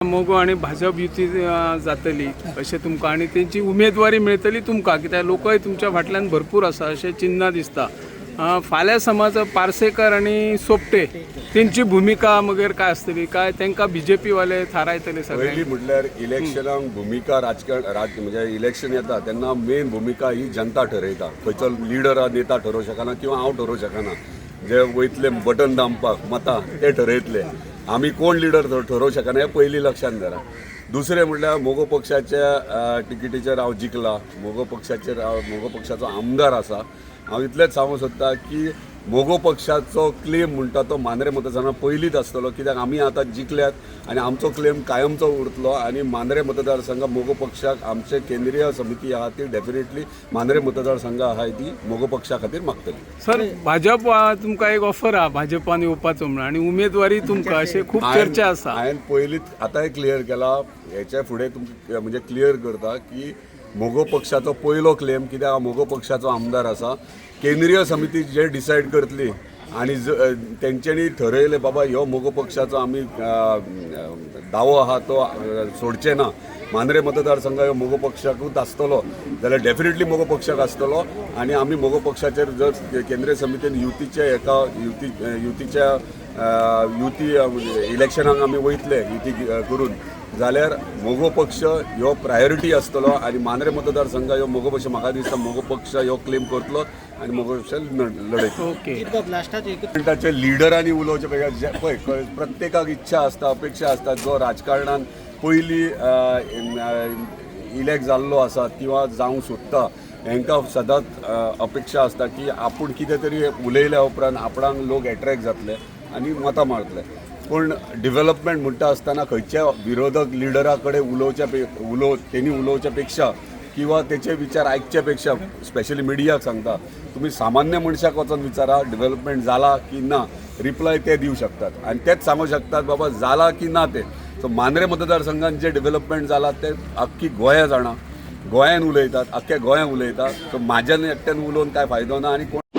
मोगो आणि भाजप युती जातली अशें तुमकां आणि त्यांची उमेदवारी मेळटली तुमकां कित्याक लोकय तुमच्या फाटल्यान भरपूर आसा अशें चिन्ह दिसता। फाल्यां समज पार्सेकर आणि सोपटे त्यांची भूमिका मगर काय आसतली काय तांकां बीजेपी वाले थारायतले सगळे? पहिली म्हटल्यार इलेक्शनाक भूमिका राजकारण म्हणजे इलेक्शन येता तेन्ना मेन भूमिका ही जनता ठरयता। खंयचो लिडर नेता ठरोवंक शकना किंवा हांव ठरोवंक शकना। जे वयतले बटन दामपाक मतां ते ठरयतले। आमी कोण लिडर ठरोवंक शकना हें पयलीं लक्षांत धरा। दुसरें म्हटल्यार मोगो पक्षाच्या तिकिटीचेर हांव जिखला, मोगो पक्षाचो आमदार आसा। हांव इतलेंच सांगूंक सोदतां की मोगो पक्षाचो क्लेम म्हणटा तो मांद्रे मतदारसंघात पयलींच आसतलो, कित्याक आमी आतां जिखल्यात आनी आमचो क्लेम कायमचो उरतलो। आनी मांद्रे मतदारसंघ मोगो पक्षाक आमचे केंद्रीय समिती आहा ती डेफिनेटली मांद्रे मतदारसंघ आहा ती मोगो पक्षा खातीर मागतली। सर भाजप तुमकां एक ऑफर आहा भाजपान येवपाचो म्हणून आणि उमेदवारी तुमकां अशें खूप चर्चा आसा। हांवें पयलींच आतांय क्लियर केला, हेच्या फुडें तुमकां म्हणजे क्लियर करता की मोगो पक्षाचो पयलो क्लेम, कित्याक हांव मोगो पक्षाचो आमदार आसा। केंद्रीय समिती जे डिसायड करतली आनी तेंच्यांनी ठरयले बाबा ह्यो मोगो पक्षाचो आमी दावो आहा तो सोडचे ना, मांद्रे मतदारसंघ ह्यो मोगो पक्षाकूच आसतलो जाल्यार डेफिनेटली मोगो पक्षाक आसतलो। आनी आमी मोगो पक्षाचेर जर केंद्रीय समितीन युती इलेक्शनाक आमी वयतले युती करून जाल्यार मोगो पक्ष ह्यो प्रायोरिटी आसतलो आनी मांद्रे मतदारसंघ ह्यो मोगो पक्ष म्हाका दिसता मोगो पक्ष ह्यो क्लेम करतलो आनी मोगो पक्ष लढयतलो। ओके लिडरांनी उलोवचे पेक्षा पळय प्रत्येकाक इच्छा आसता, अपेक्षा आसता, जो राजकारणान पयली इलेक्ट जाल्लो आसा किंवा जावंक सोदता हांकां सदांच अपेक्षा आसता की आपूण कितें तरी उलयल्या उपरांत आपणाक लोक एट्रॅक्ट जातले आनी मतां मारतले। पूण डेव्हलपमेंट म्हणटा आसतना खंयच्या विरोधक लिडरा कडेन तेणी उलोवच्या पेक्षा किंवा तेचे विचार आयकच्या पेक्षा स्पेशली मिडियाक सांगता तुम्ही सामान्य मनशाक वचून विचारा डेव्हलपमेंट जाला की ना, रिप्लाय ते दिवं शकतात आनी तेच सांगू शकतात बाबा जाला की ना ते। सो मांद्रे मतदारसंघात जे डेव्हलपमेंट जाला ते अख्खी गोंया जाणा, गोंयान उलयतात, अख्ख्या गोंयान उलयतात। सो म्हाज्यान एकट्यान उलोवन काय फायदो ना आनी कोण